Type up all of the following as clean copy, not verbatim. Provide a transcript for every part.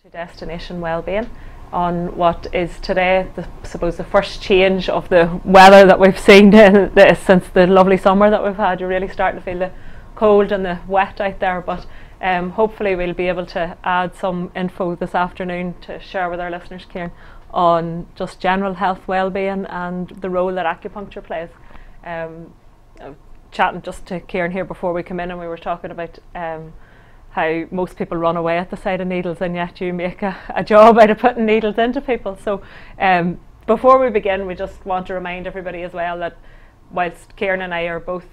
To Destination Wellbeing on what is today, I suppose, the first change of the weather that we've seen since the lovely summer that we've had. You're really starting to feel the cold and the wet out there, but hopefully we'll be able to add some info this afternoon to share with our listeners, Kieran, on just general health wellbeing and the role that acupuncture plays. Chatting just to Kieran here before we come in, and we were talking about how most people run away at the sight of needles, and yet you make a job out of putting needles into people. So before we begin, we just want to remind everybody as well that whilst Kieran and I are both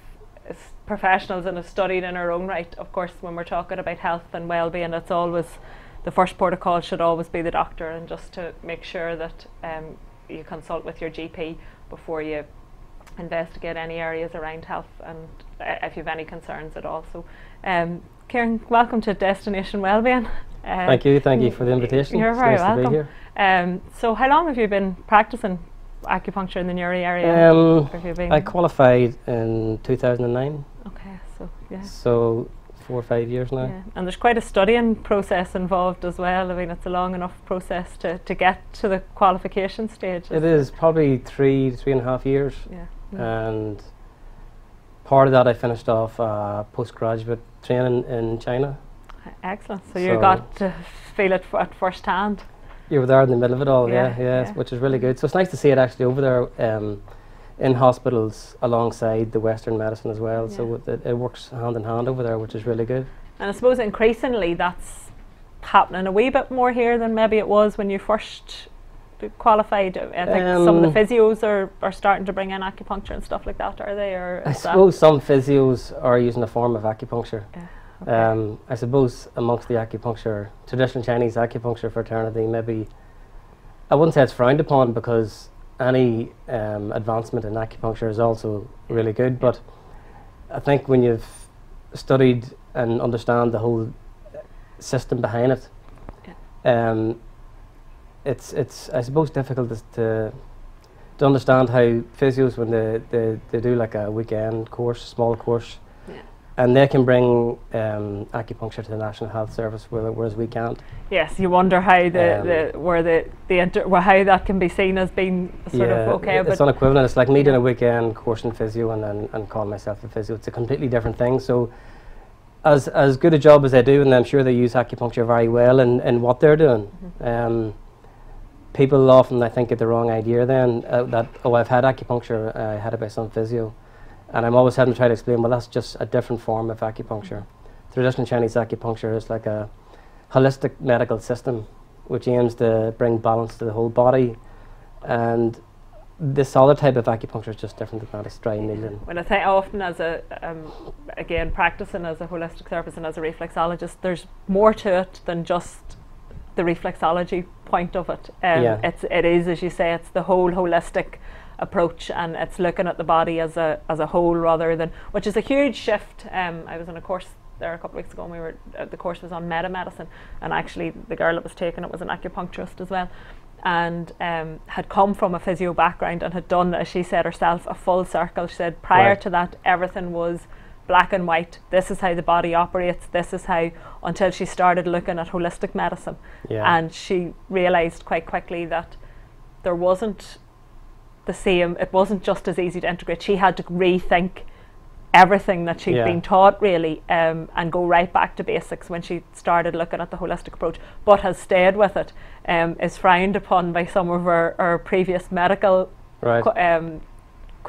professionals and have studied in our own right, of course when we're talking about health and well-being, it's always the first port of call should always be the doctor, and just to make sure that you consult with your GP before you investigate any areas around health, and if you have any concerns at all. So Kieran, welcome to Destination Wellbeing. Thank you for the invitation. You're very nice welcome. To be here. So how long have you been practicing acupuncture in the Newry area? I qualified in 2009. Okay, so yeah. So 4 or 5 years now. Yeah. And there's quite a studying process involved as well. I mean, it's a long enough process to get to the qualification stage. It is probably 3.5 years. Yeah. And part of that I finished off postgraduate training in China. Excellent. So you got to feel it at first hand. You were there in the middle of it all, yeah, which is really good. So it's nice to see it actually over there in hospitals alongside the Western medicine as well. Yeah. So it works hand in hand over there, which is really good. And I suppose increasingly that's happening a wee bit more here than maybe it was when you first qualified. I think some of the physios are starting to bring in acupuncture and stuff like that, are they? Or I suppose some physios are using a form of acupuncture. Yeah. Okay. I suppose amongst the acupuncture, traditional Chinese acupuncture fraternity, maybe I wouldn't say it's frowned upon, because any advancement in acupuncture is also really good, but I think when you've studied and understand the whole system behind it, it's I suppose difficult to understand how physios, when they do like a weekend course, small course, and they can bring acupuncture to the National Health Service, whereas we can't. Yes, you wonder how how that can be seen as being sort of okay. It's unequivalent. It's like me doing a weekend course in physio and calling myself a physio. It's a completely different thing. So as good a job as they do, and I'm sure they use acupuncture very well in what they're doing. Mm-hmm. People often, I think, get the wrong idea then that, oh, I've had acupuncture, I had it by some physio. And I'm always having to try to explain, well, that's just a different form of acupuncture. Traditional Chinese acupuncture is like a holistic medical system which aims to bring balance to the whole body. And this other type of acupuncture is just different than that. It's dry needling. Well, I think often as a, again, practicing as a holistic therapist and as a reflexologist, there's more to it than just the reflexology point of it. It is, as you say, it's the whole holistic approach, and it's looking at the body as a whole rather than, which is a huge shift. I was in a course there a couple of weeks ago, and we were the course was on medicine, and actually the girl that was taking it was an acupuncturist as well, and had come from a physio background and had done, as she said herself, a full circle. She said prior to that everything was black and white. This is how the body operates, this is how, until she started looking at holistic medicine. And she realised quite quickly that there wasn't the same, it wasn't just as easy to integrate. She had to rethink everything that she'd been taught, really, and go right back to basics when she started looking at the holistic approach, but has stayed with it. Is frowned upon by some of our previous medical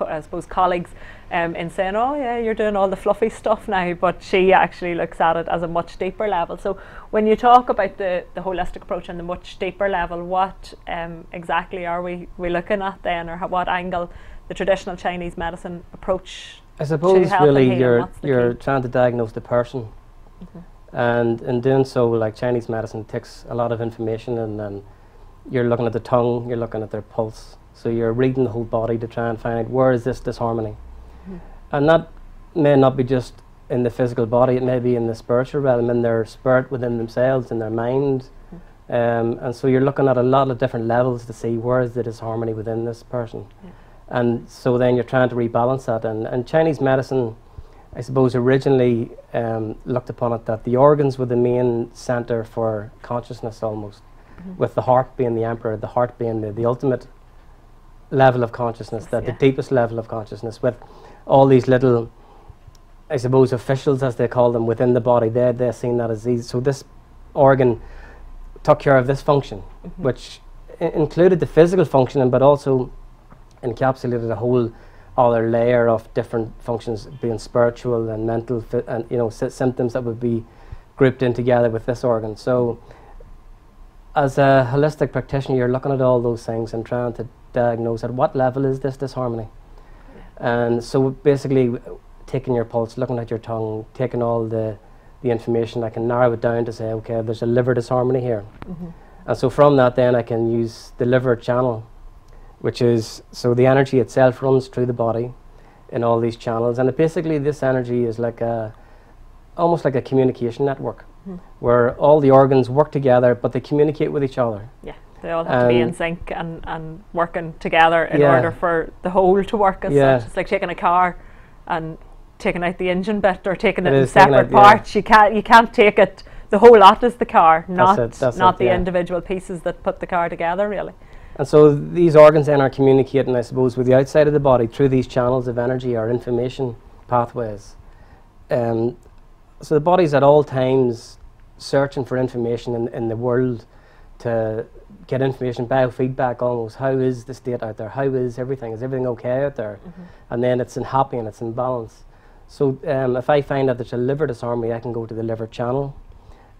I suppose colleagues in saying, oh yeah, you're doing all the fluffy stuff now, but she actually looks at it as a much deeper level. So when you talk about the holistic approach and the much deeper level, what exactly are we looking at then, or what angle the traditional Chinese medicine approach? I suppose really you're trying to diagnose the person. Mm-hmm. And in doing so, like Chinese medicine takes a lot of information, and you're looking at the tongue, you're looking at their pulse. So you're reading the whole body to try and find out where is this disharmony. Mm-hmm. And that may not be just in the physical body, it may be in the spiritual realm, in their spirit within themselves, in their mind. Mm-hmm. And so you're looking at a lot of different levels to see where is the disharmony within this person. Yeah. And so then you're trying to rebalance that. And Chinese medicine I suppose originally looked upon it that the organs were the main centre for consciousness almost, with the heart being the emperor, the heart being the ultimate level of consciousness, the deepest level of consciousness, with all these little, I suppose, officials as they call them within the body. They're seeing that as these. So this organ took care of this function, which included the physical functioning, but also encapsulated a whole other layer of different functions, being spiritual and mental, and you know, symptoms that would be grouped in together with this organ. So as a holistic practitioner, you're looking at all those things and trying to diagnose at what level is this disharmony. And so basically taking your pulse, looking at your tongue, taking all the information, I can narrow it down to say, okay, there's a liver disharmony here. And so from that then I can use the liver channel, which is, so the energy itself runs through the body in all these channels, and basically this energy is like almost like a communication network, where all the organs work together but they communicate with each other. Yeah, they all have to be in sync and working together in order for the whole to work as such. It's like taking a car and taking out the engine bit or taking it in separate parts. You can't take it, the whole lot is the car, not the individual pieces that put the car together really. And so these organs then are communicating, I suppose, with the outside of the body through these channels of energy or information pathways. So the body's at all times searching for information in the world to get information, biofeedback almost. How is the state out there? How is everything? Is everything okay out there? And then it's in happy and it's in balance. So if I find that there's a liver disharmony, I can go to the liver channel,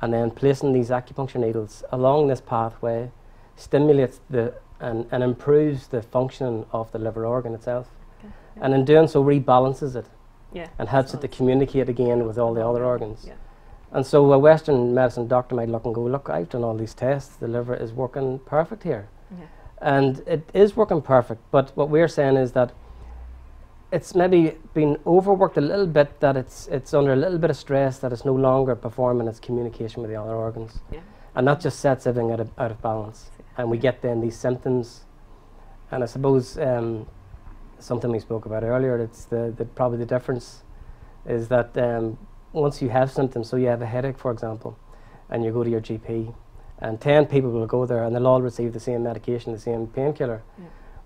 and then placing these acupuncture needles along this pathway stimulates and improves the functioning of the liver organ itself. And in doing so rebalances it and helps it to communicate again with all the other organs. And so a Western medicine doctor might look and go, look, I've done all these tests, the liver is working perfect here. And it is working perfect, but what we're saying is that it's maybe been overworked a little bit, that it's under a little bit of stress, that it's no longer performing its communication with the other organs. And that just sets everything out of balance. And we get then these symptoms. And I suppose something we spoke about earlier, it's probably the difference is that once you have symptoms, so you have a headache, for example, and you go to your GP, and 10 people will go there and they'll all receive the same medication, the same painkiller.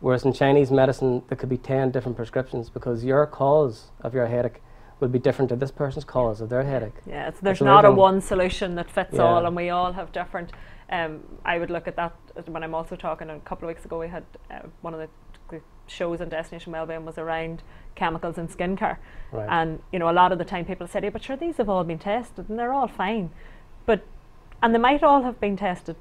Whereas in Chinese medicine, there could be 10 different prescriptions because your cause of your headache will be different to this person's cause of their headache. There's not a one solution that fits all, and we all have different. I would look at that when I'm also talking. A couple of weeks ago, we had one of the shows on Destination Wellbeing was around chemicals in skincare, and you know, a lot of the time people said, "Yeah, but sure, these have all been tested and they're all fine," and they might all have been tested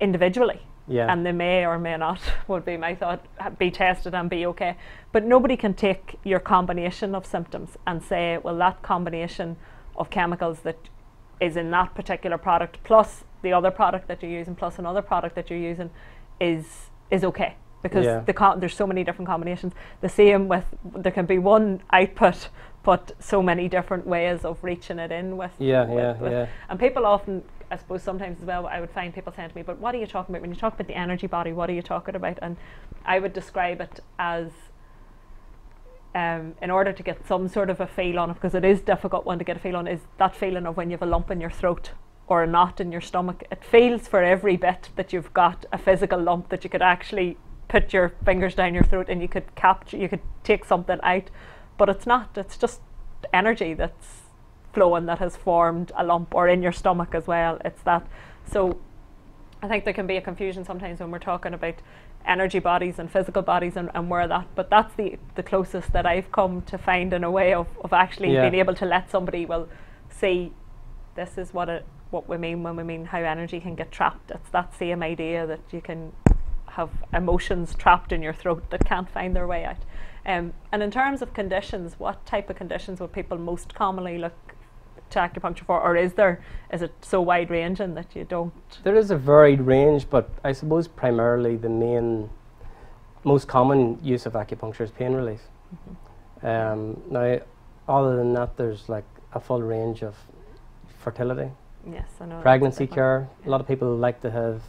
individually. And they may or may not, would be my thought, be tested and be okay. But nobody can take your combination of symptoms and say, well, that combination of chemicals that is in that particular product plus the other product that you're using plus another product that you're using is okay. Because there's so many different combinations. The same with, there can be one output but so many different ways of reaching it in with. And people often, I suppose sometimes as well, I would find people saying to me, but what are you talking about? When you talk about the energy body, what are you talking about? And I would describe it as, in order to get some sort of a feel on it, because it is difficult one to get a feel on, is that feeling of when you have a lump in your throat or a knot in your stomach. It feels for every bit that you've got a physical lump that you could actually put your fingers down your throat and you could capture, you could take something out, but it's not, it's just energy that's flowing that has formed a lump, or in your stomach as well, it's that. So I think there can be a confusion sometimes when we're talking about energy bodies and physical bodies and where that, but that's the closest that I've come to find in a way of actually being able to let somebody, well, see, this is what we mean when we mean how energy can get trapped. It's that same idea that you can have emotions trapped in your throat that can't find their way out. And in terms of conditions, what type of conditions would people most commonly look to acupuncture for, or is it so wide ranging that you don't? There is a varied range, but I suppose primarily the most common use of acupuncture is pain relief. Now, other than that, there's like a full range of fertility, I know, pregnancy care. A lot of people like to have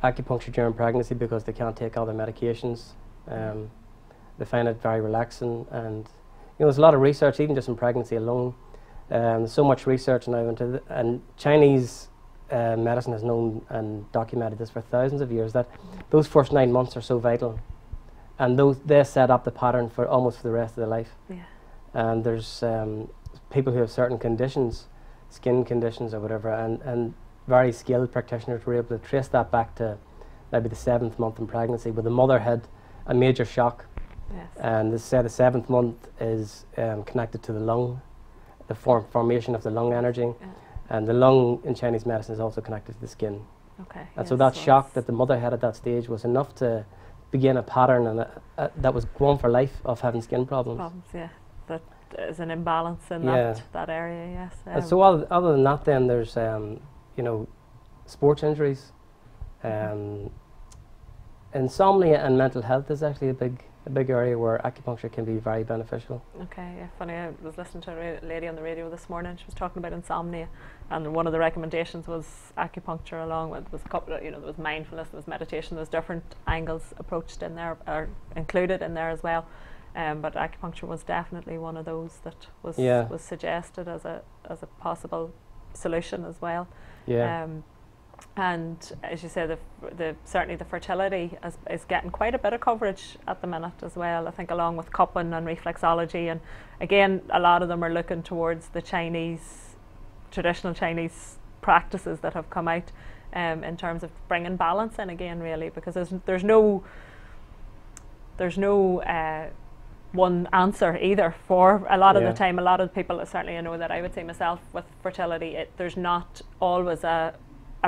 acupuncture during pregnancy because they can't take other medications. They find it very relaxing, and there's a lot of research, even just in pregnancy alone. So much research now into and Chinese medicine has known and documented this for thousands of years, that those first 9 months are so vital, and they set up the pattern for almost for the rest of their life. Yeah. And there's people who have certain conditions, skin conditions or whatever, and very skilled practitioners were able to trace that back to maybe the 7th month in pregnancy, where the mother had a major shock. Yes. And they say the 7th month is connected to the lung, the formation of the lung energy. Yeah. And the lung in Chinese medicine is also connected to the skin. Okay. And so that shock that the mother had at that stage was enough to begin a pattern, and that was going for life, of having skin problems. Yeah. That is an imbalance in that area, yes. And so other than that, then there's sports injuries, insomnia and mental health is actually a big area where acupuncture can be very beneficial. Okay, yeah, funny, I was listening to a lady on the radio this morning. She was talking about insomnia, and one of the recommendations was acupuncture, along with, there was a couple of, there was mindfulness, there was meditation, there was different angles approached in there, or included in there as well. But acupuncture was definitely one of those that was suggested as a possible solution as well. Yeah. And as you say, certainly the fertility is getting quite a bit of coverage at the minute as well, I think, along with cupping and reflexology. And again, a lot of them are looking towards the traditional Chinese practices that have come out in terms of bringing balance in again, really, because there's no one answer either for a lot of the time. A lot of people, certainly I know that I would say myself, with fertility, there's not always a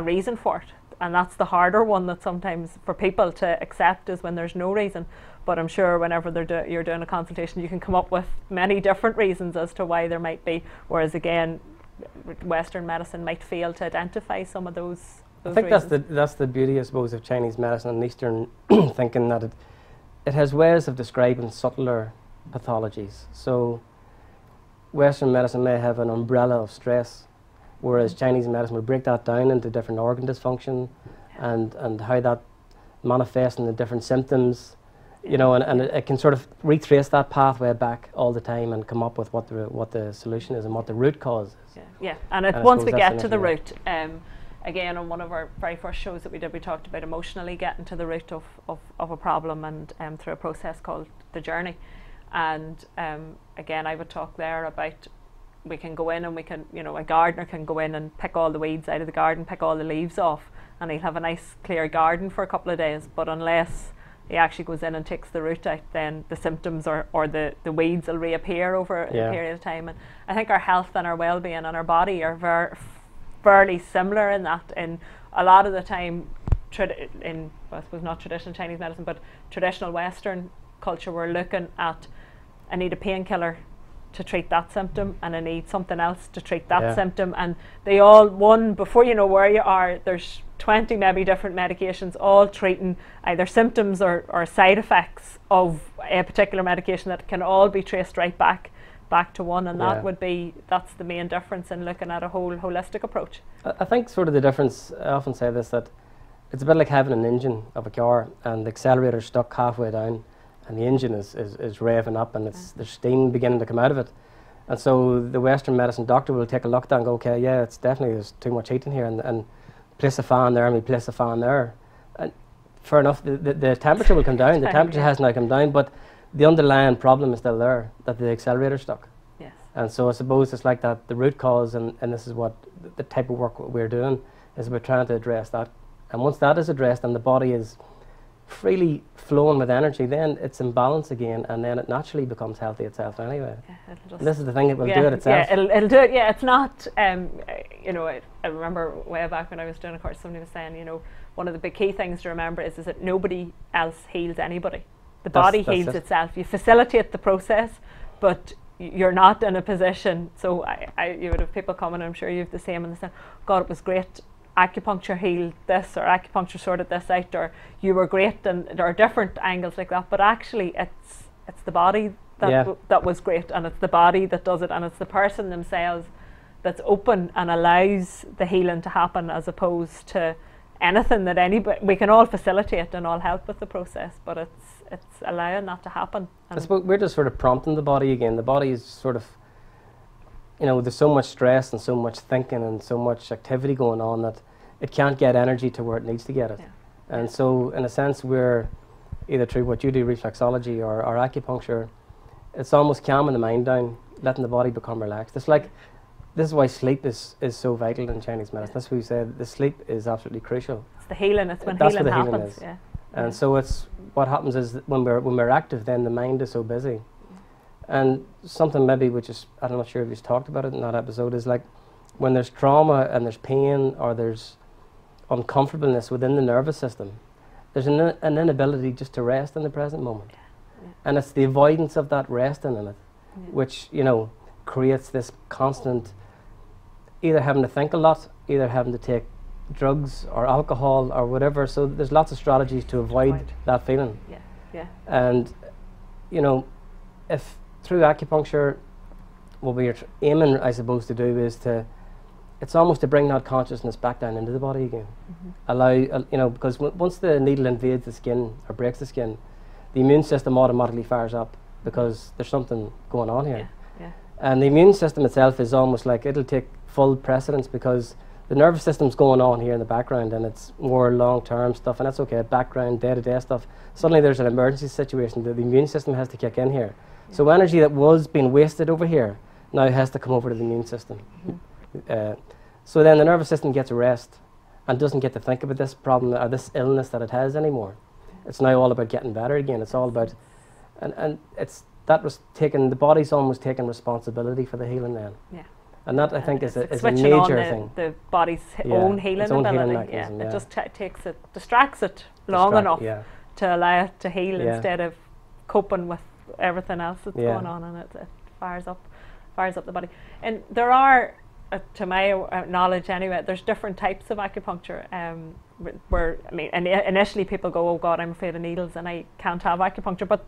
reason for it, and that's the harder one that sometimes for people to accept, is when there's no reason. But I'm sure whenever you're doing a consultation, you can come up with many different reasons as to why there might be, whereas again Western medicine might fail to identify some of those I think reasons. That's the beauty, I suppose, of Chinese medicine and Eastern thinking, that it has ways of describing subtler pathologies. So Western medicine may have an umbrella of stress, whereas Chinese medicine will break that down into different organ dysfunction and how that manifests in the different symptoms, and it can sort of retrace that pathway back all the time and come up with what the solution is and what the root cause is. Yeah, and once we get to the root, again, on one of our very first shows that we did, we talked about emotionally getting to the root of a problem, and through a process called the journey. And again, I would talk there about, we can go in and we can, a gardener can go in and pick all the weeds out of the garden, pick all the leaves off, and he'll have a nice clear garden for a couple of days. But unless he actually goes in and takes the root out, then the symptoms or the weeds will reappear over a period of time. And I think our health and our well-being and our body are fairly similar in that. In a lot of the time, I suppose not traditional Chinese medicine, but traditional Western culture, we're looking at, I need a painkiller to treat that symptom, and I need something else to treat that symptom, and they all, before you know where you are, there's 20 maybe different medications all treating either symptoms or side effects of a particular medication that can all be traced right back to one, and that's the main difference in looking at a whole holistic approach. I think sort of the difference, I often say this, that it's a bit like having an engine of a car and the accelerator's stuck halfway down, and the engine is revving up, and there's steam beginning to come out of it. And so the Western medicine doctor will take a look at that and go, okay, yeah, it's definitely, there's too much heat in here, and place a fan there, and we place a fan there. And fair enough, the temperature will come down, the temperature has now come down, but the underlying problem is still there, that the accelerator's stuck. Yes. And so I suppose it's like that, the root cause, and this is what the type of work we're doing, is about trying to address that. And once that is addressed and the body is freely flowing with energy, then it's in balance again, and then it naturally becomes healthy itself anyway. This is the thing, it will do it itself. Yeah, it'll do it. Yeah, it's not, I remember way back when I was doing a course, somebody was saying, one of the big key things to remember is that nobody else heals anybody. The body heals itself. You facilitate the process, but you're not in a position. So you would have people coming, and I'm sure you have the same, and they say, God, it was great, acupuncture healed this, or acupuncture sorted this out, or you were great, and there are different angles like that. But actually, it's the body that was great, and it's the body that does it, and it's the person themselves that's open and allows the healing to happen, as opposed to anything that anybody, we can all facilitate and all help with the process, but it's allowing that to happen. I suppose we're just sort of prompting the body again. The body is sort of, you know, there's so much stress and so much thinking and so much activity going on that it can't get energy to where it needs to get it. Yeah. And so in a sense we're, either through what you do, reflexology or acupuncture, it's almost calming the mind down, letting the body become relaxed. It's like, this is why sleep is so vital in Chinese medicine. That's what we said, the sleep is absolutely crucial. It's the healing, it's when that's healing what the happens. Healing is. And so it's, what happens is that when we're active, then the mind is so busy. And something maybe which is, I'm not sure if you've talked about it in that episode, is like when there's trauma and there's pain or there's uncomfortableness within the nervous system, there's an inability just to rest in the present moment. And it's the avoidance of that resting in it, which, you know, creates this constant, either having to think a lot, either having to take drugs or alcohol or whatever. So there's lots of strategies to avoid that feeling. And, you know, if through acupuncture, what we're aiming, I suppose, to do is to, it's almost to bring that consciousness back down into the body again. Allow, you know, because once the needle invades the skin or breaks the skin, the immune system automatically fires up because there's something going on here. And the immune system itself is almost like, it'll take full precedence because the nervous system's going on here in the background and it's more long-term stuff, and that's okay, background, day-to-day stuff. Suddenly there's an emergency situation that the immune system has to kick in here. So energy that was being wasted over here now has to come over to the immune system. So then the nervous system gets a rest and doesn't get to think about this problem or this illness that it has anymore. It's now all about getting better again. It's all about, and it's, that was taken, the body's almost taking responsibility for the healing then. And that, I think, is a major thing. The body's own healing ability. It just takes it, distracts it long enough to allow it to heal instead of coping with everything else that's going on, and it fires up the body. And there are, to my knowledge anyway, there's different types of acupuncture. Where, I mean, initially people go, oh God, I'm afraid of needles and I can't have acupuncture, but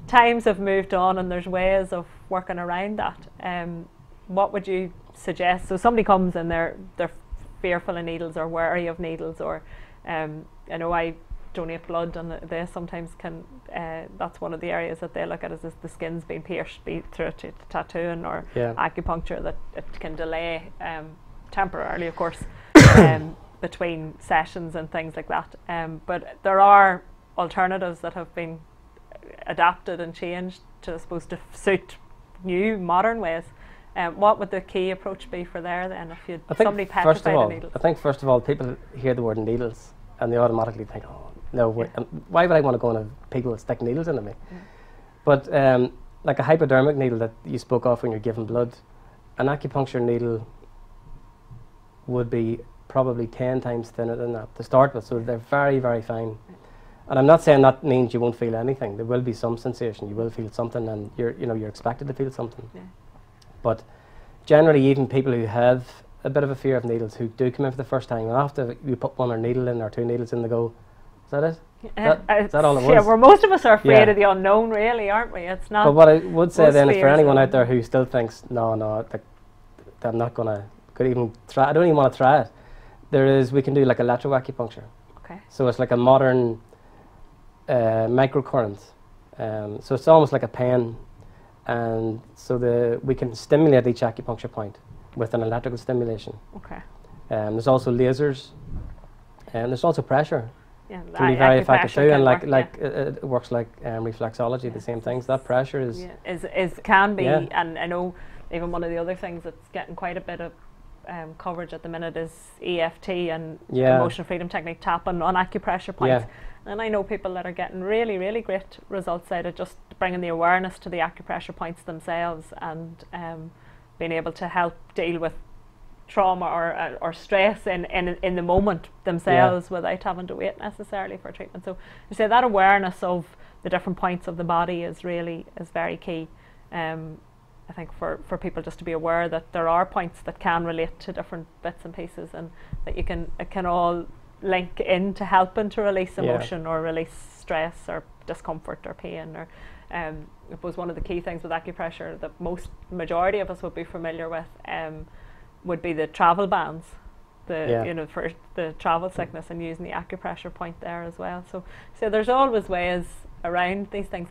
times have moved on and there's ways of working around that. What would you suggest? So somebody comes and they're fearful of needles or wary of needles, or I know I donate blood and they sometimes can, that's one of the areas that they look at, is the skin's being pierced through tattooing or acupuncture, that it can delay temporarily, of course, between sessions and things like that. But there are alternatives that have been adapted and changed to, I suppose, to suit new modern ways. What would the key approach be for there then, if you somebody petrified of needles? I think first of all, people hear the word needles and they automatically think, oh no, why would I want to go on people stick needles into me? But like a hypodermic needle that you spoke of when you're giving blood, an acupuncture needle would be probably 10 times thinner than that to start with, so they're very, very fine. And I'm not saying that means you won't feel anything. There will be some sensation, you will feel something, and you're expected to feel something. But generally, even people who have a bit of a fear of needles, who do come in for the first time, after you put one or needle in or two needles in, they go, is that it? Is that all it was? Yeah, well, most of us are afraid of the unknown, really, aren't we? It's not. But what I would say then is, for anyone out there who still thinks, no, I'm not going to, could even try, I don't even want to try it. We can do like electroacupuncture. Okay. So it's like a modern microcurrent. So it's almost like a pen, and so we can stimulate each acupuncture point with an electrical stimulation. Okay. There's also lasers, and there's also pressure. Yeah, it can be very effective too, and it works like reflexology, the same things. That pressure can be, and I know even one of the other things that's getting quite a bit of coverage at the minute is EFT and emotional freedom technique, tapping on acupressure points. And I know people that are getting really, really great results out of just bringing the awareness to the acupressure points themselves, and being able to help deal with trauma or stress in the moment themselves without having to wait necessarily for treatment. So you say that awareness of the different points of the body is very key. I think for people just to be aware that there are points that can relate to different bits and pieces, and that it can all link into helping to release emotion or release stress or discomfort or pain. Or I suppose one of the key things with acupressure that majority of us would be familiar with would be the travel bands. the for the travel sickness, and using the acupressure point there as well. So there's always ways around these things.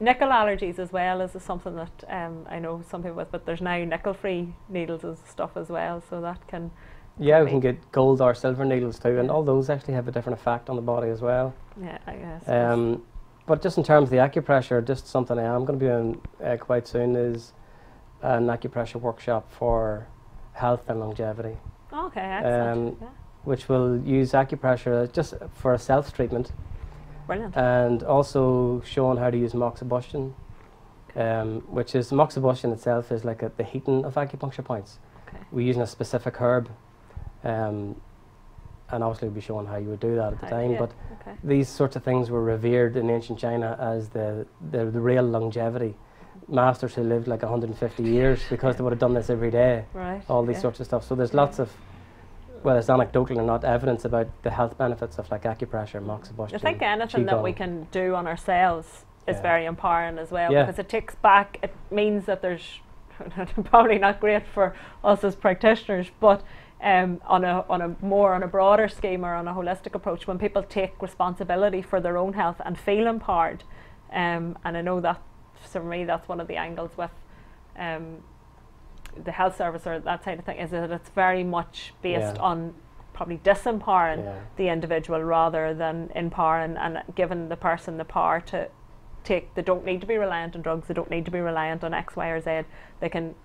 Nickel allergies as well is something that I know some people with, but there's now nickel-free needles and stuff as well, so that can. Yeah, we can get gold or silver needles too, and all those actually have a different effect on the body as well. Yeah, I guess. But just in terms of the acupressure, just something I am going to be doing quite soon is an acupressure workshop for health and longevity. Okay, excellent. Which will use acupressure just for a self-treatment. Brilliant. And also showing how to use moxibustion, which is, moxibustion itself is like the heating of acupuncture points. Okay. We're using a specific herb, and obviously we'll be showing how you would do that at the time. But these sorts of things were revered in ancient China as the real longevity. Masters who lived like 150 years because they would have done this every day. Right. All these sorts of stuff. So there's lots of, well, it's anecdotal and not evidence about the health benefits of like acupressure, moxibustion. I think anything that we can do on ourselves is very empowering as well, because it takes back, it means that there's probably not great for us as practitioners, but on a broader scheme, or on a holistic approach, when people take responsibility for their own health and feel empowered, and I know that for me that's one of the angles with the health service or that side of thing, is that it's very much based on probably disempowering the individual rather than empowering and giving the person the power to take. They don't need to be reliant on drugs, they don't need to be reliant on X, Y or Z. They can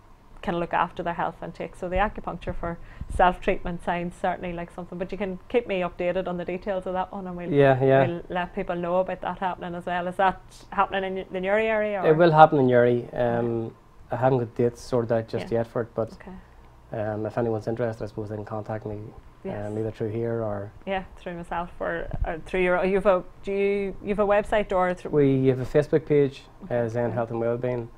look after their health and take. So the acupuncture for self-treatment sounds certainly like something, but you can keep me updated on the details of that one, and we'll let people know about that happening as well. Is that happening in your area? Or? It will happen in Uri. I haven't got dates sorted out just yet for it, but if anyone's interested, I suppose they can contact me either through here or through myself or through your. You've a website or we have a Facebook page, Zen Health and Wellbeing.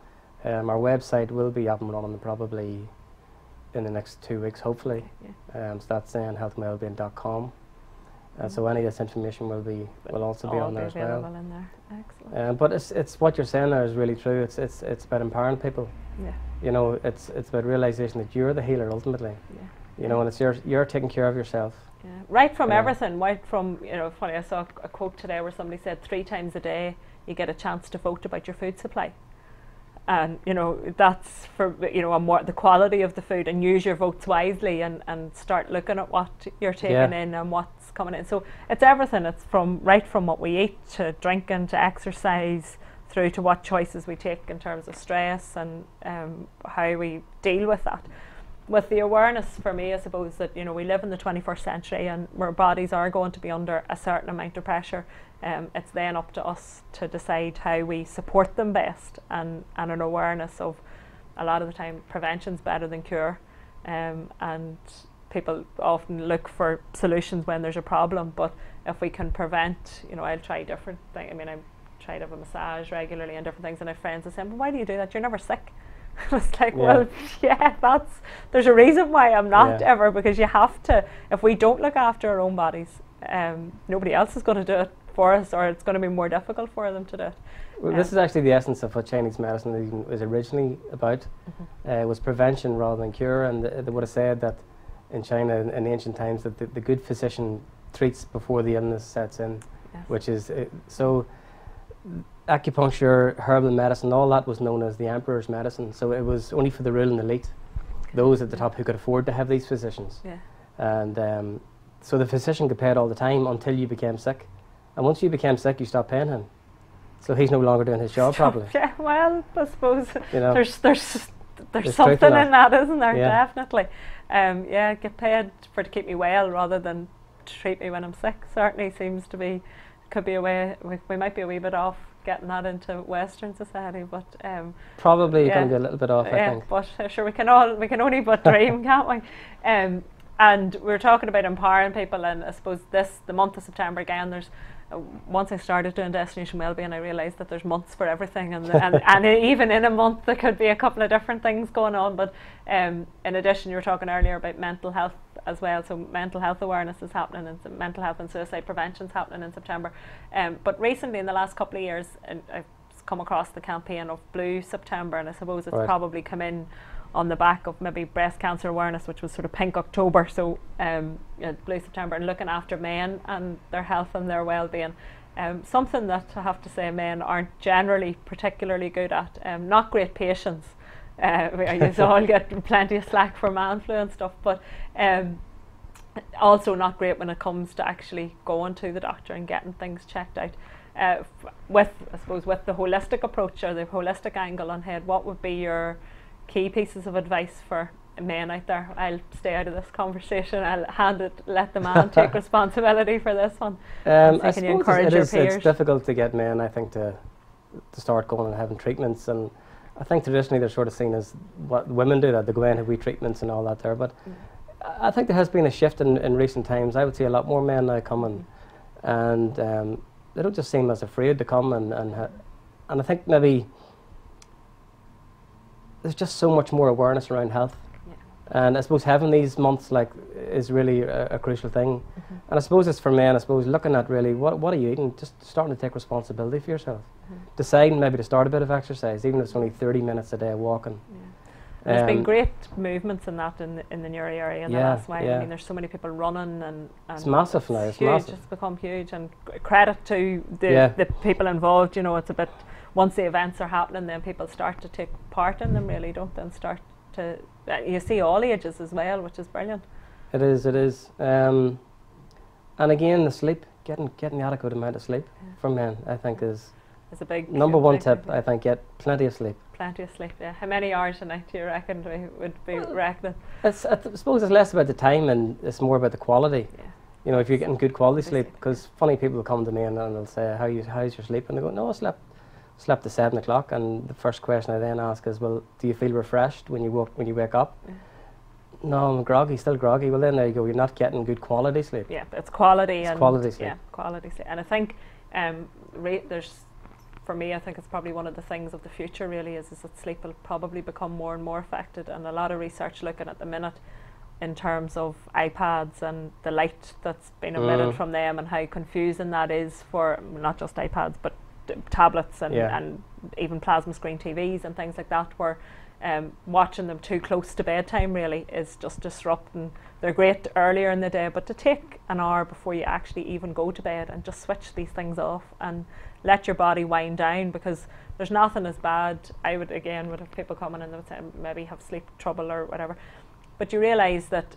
Our website will be up and running probably in the next 2 weeks, hopefully. So that's zenhealthandwellbeing.com. So any of this information will also be on there as well. In there. Excellent. But it's what you're saying there is really true. It's about empowering people. Yeah. You know, it's about realization that you're the healer ultimately. Yeah. You know, and it's you're taking care of yourself. Yeah. Right from everything. Right from, you know, funny, I saw a quote today where somebody said 3 times a day you get a chance to vote about your food supply. And you know, that's for, you know, more the quality of the food, and use your votes wisely, and start looking at what you're taking in and what's coming in. So it's everything. It's from what we eat to drinking to exercise, through to what choices we take in terms of stress and how we deal with that. With the awareness, for me, I suppose that, you know, we live in the 21st century and our bodies are going to be under a certain amount of pressure. It's then up to us to decide how we support them best, and an awareness of, a lot of the time, prevention's better than cure, and people often look for solutions when there's a problem, but if we can prevent, you know, I'll try different things. I mean, I try to have a massage regularly and different things, and I have friends that say, well, why do you do that? You're never sick. It's like, well, there's a reason why I'm not ever, because you have to. If we don't look after our own bodies, nobody else is going to do it for us, or it's going to be more difficult for them to do it. Well, this is actually the essence of what Chinese medicine was originally about. Was prevention rather than cure, and they would have said that in China in ancient times that the good physician treats before the illness sets in, which is so. Acupuncture, herbal medicine, all that was known as the emperor's medicine. So it was only for the ruling elite, those at the top who could afford to have these physicians. And so the physician could pay it all the time until you became sick. And once you became sick, you stopped paying him. So he's no longer doing his job properly. Yeah, well, I suppose, you know, there's something in that, isn't there? Definitely. Get paid to keep me well rather than treat me when I'm sick. Certainly seems to be, could be a way. We might be a wee bit off getting that into Western society, but probably going to be a little bit off. I think. But sure, we can only but dream, can't we? And we're talking about empowering people, and I suppose the month of September again. There's once I started doing destination wellbeing, I realised that there's months for everything, and even in a month there could be a couple of different things going on. But in addition, you were talking earlier about mental health as well. So mental health awareness is happening, and mental health and suicide prevention is happening in September. But recently, in the last couple of years, I've come across the campaign of Blue September, and I suppose it's probably come in on the back of maybe breast cancer awareness, which was sort of Pink October, so Blue September, and looking after men and their health and their well-being. Something that I have to say men aren't generally particularly good at. Not great patients. You all get plenty of slack for man flu and stuff, but also not great when it comes to actually going to the doctor and getting things checked out. With the holistic approach or the holistic angle on head, what would be your key pieces of advice for men out there? I'll stay out of this conversation. I'll let the man take responsibility for this one. I suppose it's difficult to get men, I think, to start going and having treatments, and I think traditionally they're sort of seen as what women do, that they go in and have wee treatments and all that there, but I think there has been a shift in recent times. I would see a lot more men now coming, and they don't just seem as afraid to come, and I think maybe there's just so much more awareness around health, and I suppose having these months is really a crucial thing. And I suppose it's for men, I suppose, looking at really what are you eating, just starting to take responsibility for yourself, deciding maybe to start a bit of exercise, even if it's only 30 minutes a day walking. There's been great movements in that in the Newry area in the last while. I mean, there's so many people running, and it's massive now. It's huge. Massive. It's become huge, and credit to the people involved. You know, it's a bit, once the events are happening, then people start to take part in them, really, don't they? And start to, you see all ages as well, which is brilliant. It is. And again, the sleep, getting the adequate amount of sleep for men, I think is a big number one tip. I think get plenty of sleep. Plenty of sleep, yeah. How many hours a night do you reckon we would be reckoning? I suppose it's less about the time and it's more about the quality. Yeah. You know, if you're getting good quality sleep, because funny people will come to me and they'll say, how's your sleep? And they go, no, I slept at 7 o'clock. And the first question I then ask is, well, do you feel refreshed when you wake up? Yeah. No, I'm groggy, still groggy. Well, then there you go, you're not getting good quality sleep. Yeah, it's quality. It's quality sleep. Yeah, quality sleep. And I think for me, I think it's probably one of the things of the future really is that sleep will probably become more and more affected, and a lot of research looking at the minute in terms of iPads and the light that's been emitted from them, and how confusing that is for not just iPads but tablets and even plasma screen TVs and things like that, where watching them too close to bedtime really is just disrupting. They're great earlier in the day, but to take an hour before you actually even go to bed and just switch these things off and let your body wind down, because there's nothing as bad. I would have people coming in and would say maybe have sleep trouble or whatever, but you realise that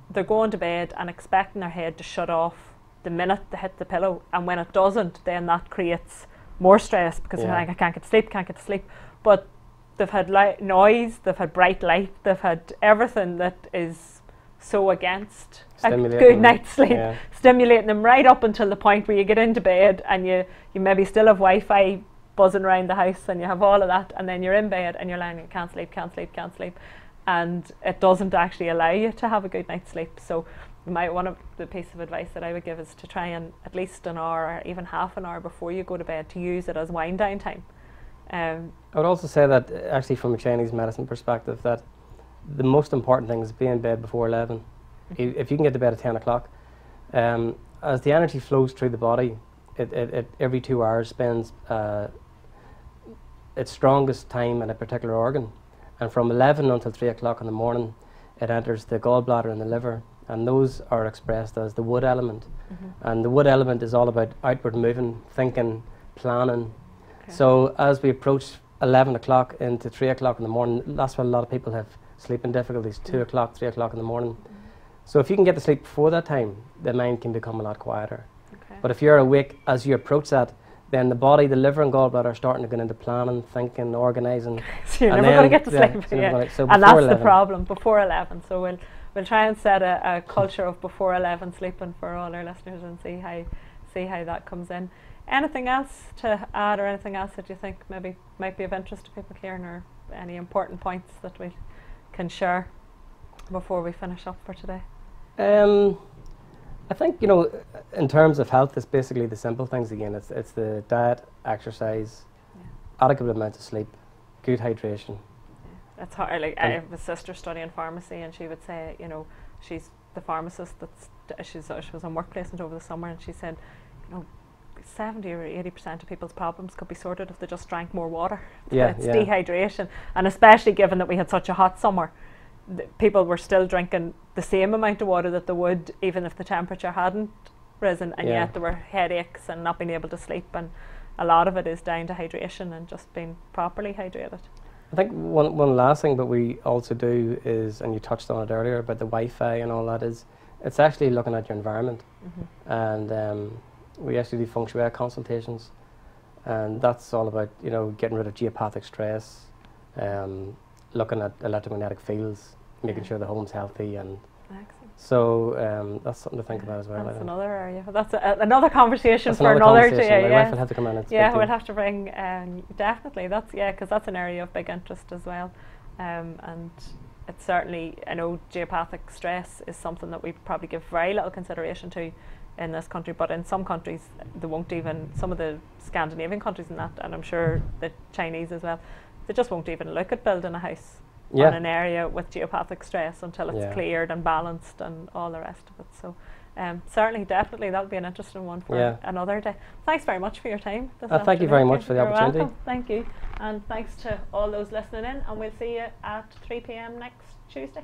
they're going to bed and expecting their head to shut off the minute they hit the pillow, and when it doesn't, then that creates more stress because they're like, I can't get to sleep. But they've had noise, they've had bright light, they've had everything that is so against a good night's sleep, stimulating them right up until the point where you get into bed and you maybe still have Wi-Fi buzzing around the house and you have all of that, and then you're in bed and you're lying and can't sleep, and it doesn't actually allow you to have a good night's sleep. So one of the pieces of advice that I would give is to try and at least an hour or even half an hour before you go to bed to use it as wind down time. I would also say that actually from a Chinese medicine perspective, that the most important thing is be in bed before 11. If you can get to bed at 10 o'clock, as the energy flows through the body, it every 2 hours spends its strongest time in a particular organ, and from 11 until 3 o'clock in the morning it enters the gallbladder and the liver, and those are expressed as the wood element. And the wood element is all about outward moving, thinking, planning. So as we approach 11 o'clock into 3 o'clock in the morning, that's when a lot of people have sleeping difficulties, 2 o'clock, 3 o'clock in the morning. So if you can get to sleep before that time, the mind can become a lot quieter. But if you're awake as you approach that, then the body, the liver and gallbladder are starting to go into planning, thinking, organising. So you're never going to get to sleep. So and that's 11. The problem, before 11. So we'll try and set a culture of before 11 sleeping for all our listeners and see how that comes in. Anything else to add, or anything else that you think maybe might be of interest to people, Kieran, or any important points that we can share before we finish up for today? I think, in terms of health, it's basically the simple things again. It's the diet, exercise, adequate amounts of sleep, good hydration. That's hard. Like, I have a sister studying pharmacy, and she would say, she's the pharmacist she was on work placement over the summer, and she said, 70 or 80% of people's problems could be sorted if they just drank more water. It's dehydration, and especially given that we had such a hot summer, people were still drinking the same amount of water that they would even if the temperature hadn't risen, and yet there were headaches and not being able to sleep, and a lot of it is down to hydration and just being properly hydrated. I think one last thing that we also do is, and you touched on it earlier about the Wi-Fi and all that, is it's actually looking at your environment. And we actually do feng shui consultations, and that's all about, you know, getting rid of geopathic stress, looking at electromagnetic fields, making sure the home's healthy, and so that's something to think about as well. That's another area. That's another conversation for another another day. My wife will have to come in and speak we'll have to bring definitely. That's because that's an area of big interest as well, and it's certainly, I know geopathic stress is something that we probably give very little consideration to in this country, but in some countries they won't even, some of the Scandinavian countries and that, and I'm sure the Chinese as well, they just won't even look at building a house on an area with geopathic stress until it's cleared and balanced and all the rest of it. So certainly, definitely, that would be an interesting one for another day. Thanks very much for your time. Thank you very much for the opportunity. Welcome. Thank you, and thanks to all those listening in, and we'll see you at 3 p.m. next Tuesday.